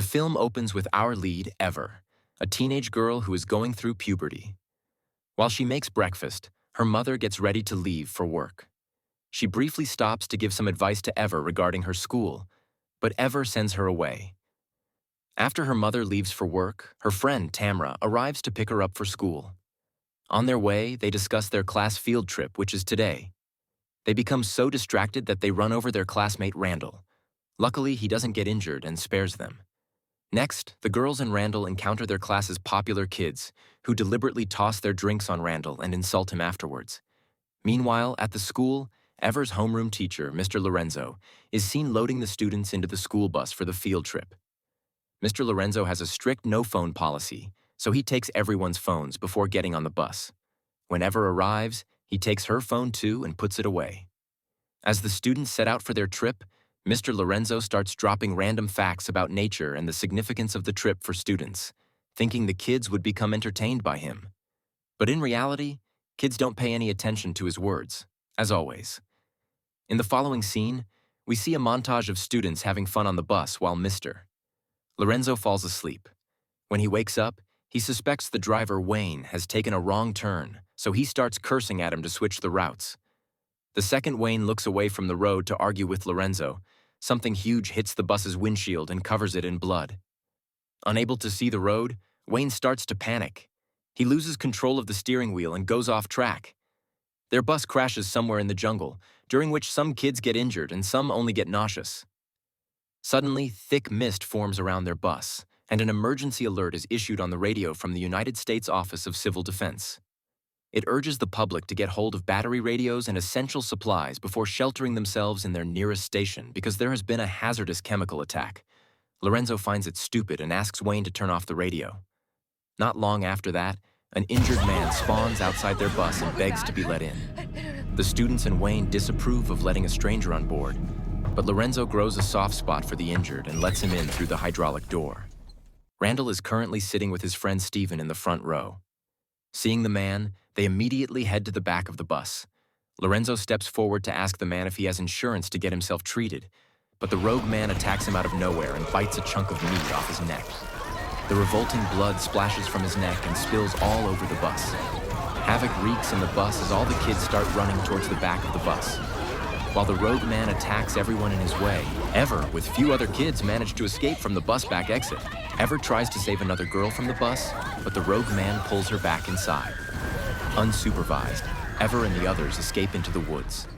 film opens with our lead, Ever, a teenage girl who is going through puberty. While she makes breakfast, her mother gets ready to leave for work. She briefly stops to give some advice to Ever regarding her school, but Ever sends her away. After her mother leaves for work, her friend Tamra arrives to pick her up for school. On their way, they discuss their class field trip, which is today. They become so distracted that they run over their classmate Randall. Luckily, he doesn't get injured and spares them. Next, the girls and Randall encounter their class's popular kids, who deliberately toss their drinks on Randall and insult him afterwards. Meanwhile, at the school, Ever's homeroom teacher, Mr. Lorenzo, is seen loading the students into the school bus for the field trip. Mr. Lorenzo has a strict no-phone policy, so he takes everyone's phones before getting on the bus. When Ever arrives, he takes her phone too and puts it away. As the students set out for their trip, Mr. Lorenzo starts dropping random facts about nature and the significance of the trip for students, thinking the kids would become entertained by him. But in reality, kids don't pay any attention to his words, as always. In the following scene, we see a montage of students having fun on the bus while Mr. Lorenzo falls asleep. When he wakes up, he suspects the driver, Wayne, has taken a wrong turn, so he starts cursing at him to switch the routes. The second Wayne looks away from the road to argue with Lorenzo. Something huge hits the bus's windshield and covers it in blood. Unable to see the road, Wayne starts to panic. He loses control of the steering wheel and goes off track. Their bus crashes somewhere in the jungle, during which some kids get injured and some only get nauseous. Suddenly, thick mist forms around their bus, and an emergency alert is issued on the radio from the United States Office of Civil Defense. It urges the public to get hold of battery radios and essential supplies before sheltering themselves in their nearest station because there has been a hazardous chemical attack. Lorenzo finds it stupid and asks Wayne to turn off the radio. Not long after that, an injured man spawns outside their bus and begs to be let in. The students and Wayne disapprove of letting a stranger on board, but Lorenzo grows a soft spot for the injured and lets him in through the hydraulic door. Randall is currently sitting with his friend Steven in the front row. Seeing the man, they immediately head to the back of the bus. Lorenzo steps forward to ask the man if he has insurance to get himself treated, but the rogue man attacks him out of nowhere and bites a chunk of meat off his neck. The revolting blood splashes from his neck and spills all over the bus. Havoc reeks in the bus as all the kids start running towards the back of the bus. While the rogue man attacks everyone in his way, Ever, with few other kids, manage to escape from the bus back exit. Ever tries to save another girl from the bus, but the rogue man pulls her back inside. Unsupervised, Ever and the others escape into the woods.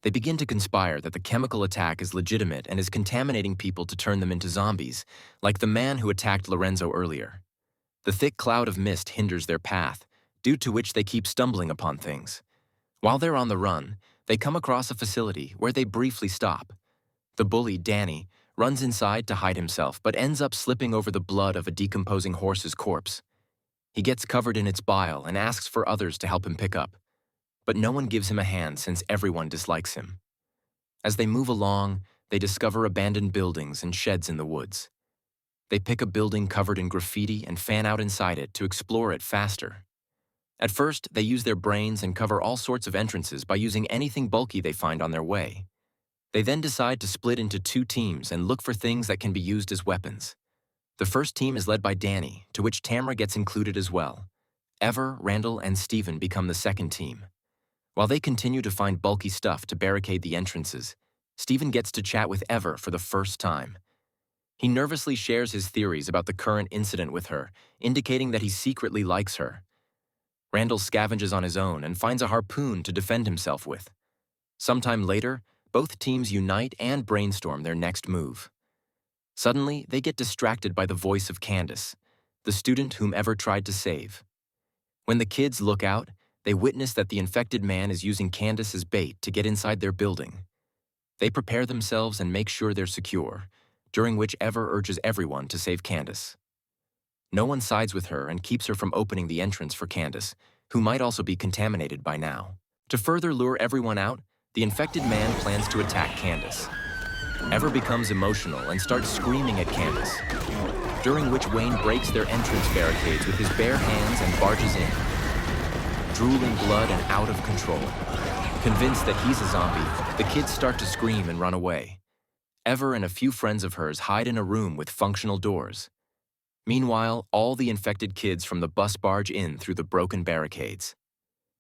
They begin to conspire that the chemical attack is legitimate and is contaminating people to turn them into zombies, like the man who attacked Lorenzo earlier. The thick cloud of mist hinders their path, due to which they keep stumbling upon things. While they're on the run, they come across a facility where they briefly stop. The bully, Danny, runs inside to hide himself but ends up slipping over the blood of a decomposing horse's corpse. He gets covered in its bile and asks for others to help him pick up. But no one gives him a hand since everyone dislikes him. As they move along, they discover abandoned buildings and sheds in the woods. They pick a building covered in graffiti and fan out inside it to explore it faster. At first, they use their brains and cover all sorts of entrances by using anything bulky they find on their way. They then decide to split into two teams and look for things that can be used as weapons. The first team is led by Danny, to which Tamra gets included as well. Ever, Randall, and Steven become the second team. While they continue to find bulky stuff to barricade the entrances, Steven gets to chat with Ever for the first time. He nervously shares his theories about the current incident with her, indicating that he secretly likes her. Randall scavenges on his own and finds a harpoon to defend himself with. Sometime later, both teams unite and brainstorm their next move. Suddenly, they get distracted by the voice of Candace, the student whom Ever tried to save. When the kids look out, they witness that the infected man is using Candace as bait to get inside their building. They prepare themselves and make sure they're secure, during which Ever urges everyone to save Candace. No one sides with her and keeps her from opening the entrance for Candace, who might also be contaminated by now. To further lure everyone out, the infected man plans to attack Candace. Ever becomes emotional and starts screaming at Candace, during which Wayne breaks their entrance barricades with his bare hands and barges in. Drooling blood and out of control. Convinced that he's a zombie, the kids start to scream and run away. Ever and a few friends of hers hide in a room with functional doors. Meanwhile, all the infected kids from the bus barge in through the broken barricades.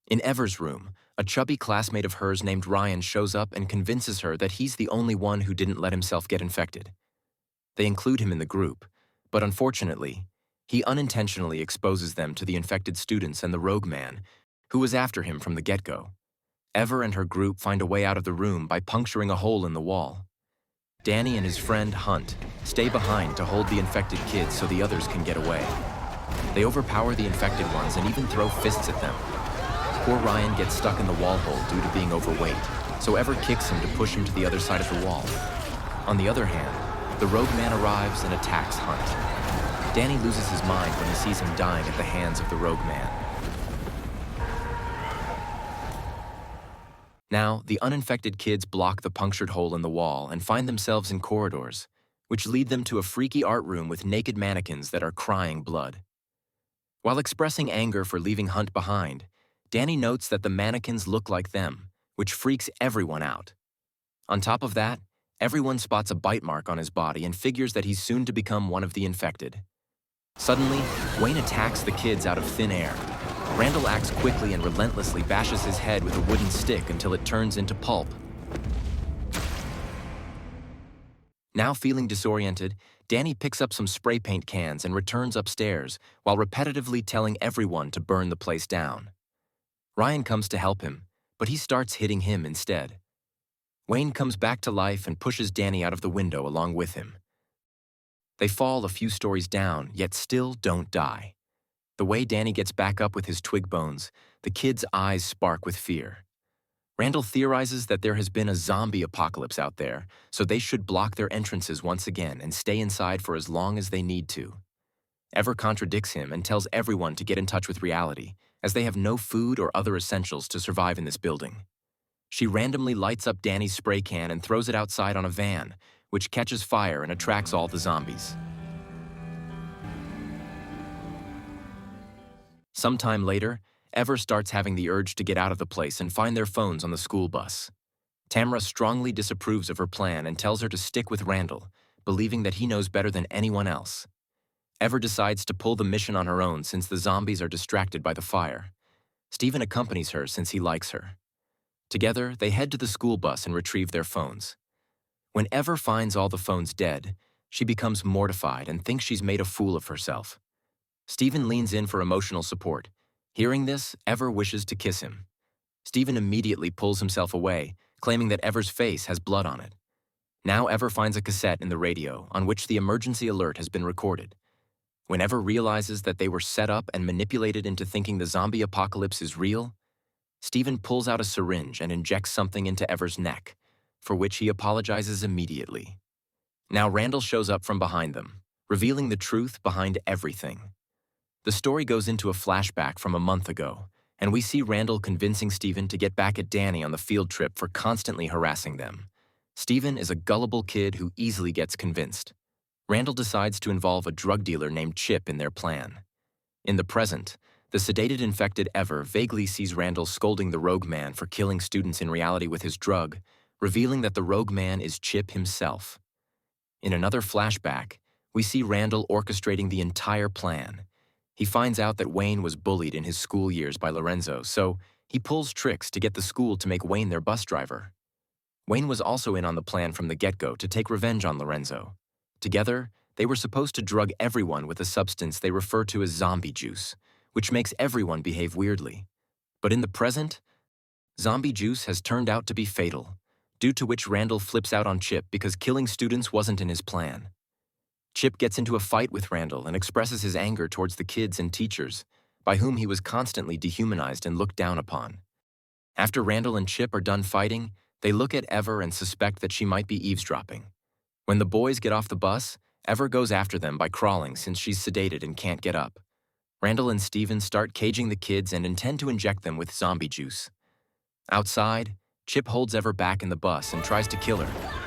In Ever's room, a chubby classmate of hers named Ryan shows up and convinces her that he's the only one who didn't let himself get infected. They include him in the group, but unfortunately, he unintentionally exposes them to the infected students and the rogue man, who was after him from the get-go. Ever and her group find a way out of the room by puncturing a hole in the wall. Danny and his friend, Hunt, stay behind to hold the infected kids so the others can get away. They overpower the infected ones and even throw fists at them. Poor Ryan gets stuck in the wall hole due to being overweight, so Ever kicks him to push him to the other side of the wall. On the other hand, the rogue man arrives and attacks Hunt. Danny loses his mind when he sees him dying at the hands of the rogue man. Now, the uninfected kids block the punctured hole in the wall and find themselves in corridors, which lead them to a freaky art room with naked mannequins that are crying blood. While expressing anger for leaving Hunt behind, Danny notes that the mannequins look like them, which freaks everyone out. On top of that, everyone spots a bite mark on his body and figures that he's soon to become one of the infected. Suddenly, Wayne attacks the kids out of thin air. Randall acts quickly and relentlessly bashes his head with a wooden stick until it turns into pulp. Now feeling disoriented, Danny picks up some spray paint cans and returns upstairs while repetitively telling everyone to burn the place down. Ryan comes to help him, but he starts hitting him instead. Wayne comes back to life and pushes Danny out of the window along with him. They fall a few stories down, yet still don't die. The way Danny gets back up with his twig bones, the kids' eyes spark with fear. Randall theorizes that there has been a zombie apocalypse out there, so they should block their entrances once again and stay inside for as long as they need to. Ever contradicts him and tells everyone to get in touch with reality, as they have no food or other essentials to survive in this building. She randomly lights up Danny's spray can and throws it outside on a van, which catches fire and attracts all the zombies. Sometime later, Ever starts having the urge to get out of the place and find their phones on the school bus. Tamara strongly disapproves of her plan and tells her to stick with Randall, believing that he knows better than anyone else. Ever decides to pull the mission on her own since the zombies are distracted by the fire. Steven accompanies her since he likes her. Together, they head to the school bus and retrieve their phones. When Ever finds all the phones dead, she becomes mortified and thinks she's made a fool of herself. Steven leans in for emotional support. Hearing this, Ever wishes to kiss him. Steven immediately pulls himself away, claiming that Ever's face has blood on it. Now Ever finds a cassette in the radio on which the emergency alert has been recorded. When Ever realizes that they were set up and manipulated into thinking the zombie apocalypse is real, Steven pulls out a syringe and injects something into Ever's neck, for which he apologizes immediately. Now Randall shows up from behind them, revealing the truth behind everything. The story goes into a flashback from a month ago, and we see Randall convincing Steven to get back at Danny on the field trip for constantly harassing them. Steven is a gullible kid who easily gets convinced. Randall decides to involve a drug dealer named Chip in their plan. In the present, the sedated infected Ever vaguely sees Randall scolding the rogue man for killing students in reality with his drug, revealing that the rogue man is Chip himself. In another flashback, we see Randall orchestrating the entire plan. He finds out that Wayne was bullied in his school years by Lorenzo, so he pulls tricks to get the school to make Wayne their bus driver. Wayne was also in on the plan from the get-go to take revenge on Lorenzo. Together, they were supposed to drug everyone with a substance they refer to as zombie juice, which makes everyone behave weirdly. But in the present, zombie juice has turned out to be fatal, due to which Randall flips out on Chip because killing students wasn't in his plan. Chip gets into a fight with Randall and expresses his anger towards the kids and teachers, by whom he was constantly dehumanized and looked down upon. After Randall and Chip are done fighting, they look at Ever and suspect that she might be eavesdropping. When the boys get off the bus, Ever goes after them by crawling since she's sedated and can't get up. Randall and Steven start caging the kids and intend to inject them with zombie juice. Outside, Chip holds Ever back in the bus and tries to kill her,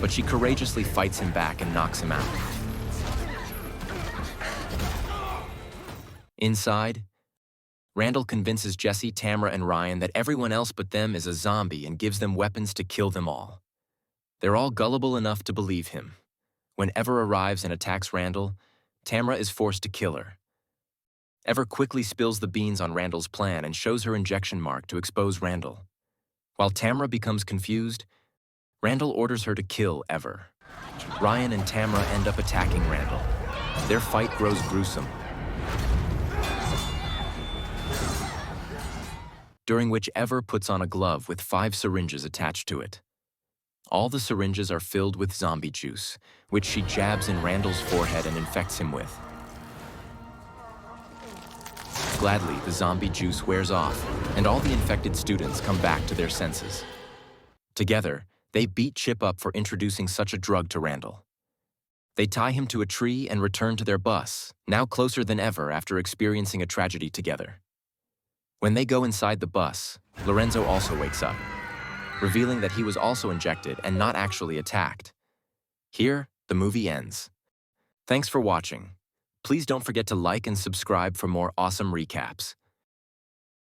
but she courageously fights him back and knocks him out. Inside, Randall convinces Jesse, Tamara, and Ryan that everyone else but them is a zombie and gives them weapons to kill them all. They're all gullible enough to believe him. When Ever arrives and attacks Randall, Tamra is forced to kill her. Ever quickly spills the beans on Randall's plan and shows her injection mark to expose Randall. While Tamra becomes confused, Randall orders her to kill Ever. Ryan and Tamra end up attacking Randall. Their fight grows gruesome, during which Ever puts on a glove with 5 syringes attached to it. All the syringes are filled with zombie juice, which she jabs in Randall's forehead and infects him with. Gladly, the zombie juice wears off, and all the infected students come back to their senses. Together, they beat Chip up for introducing such a drug to Randall. They tie him to a tree and return to their bus, now closer than ever after experiencing a tragedy together. When they go inside the bus, Lorenzo also wakes up, revealing that he was also injected and not actually attacked. Here, the movie ends. Thanks for watching. Please don't forget to like and subscribe for more awesome recaps.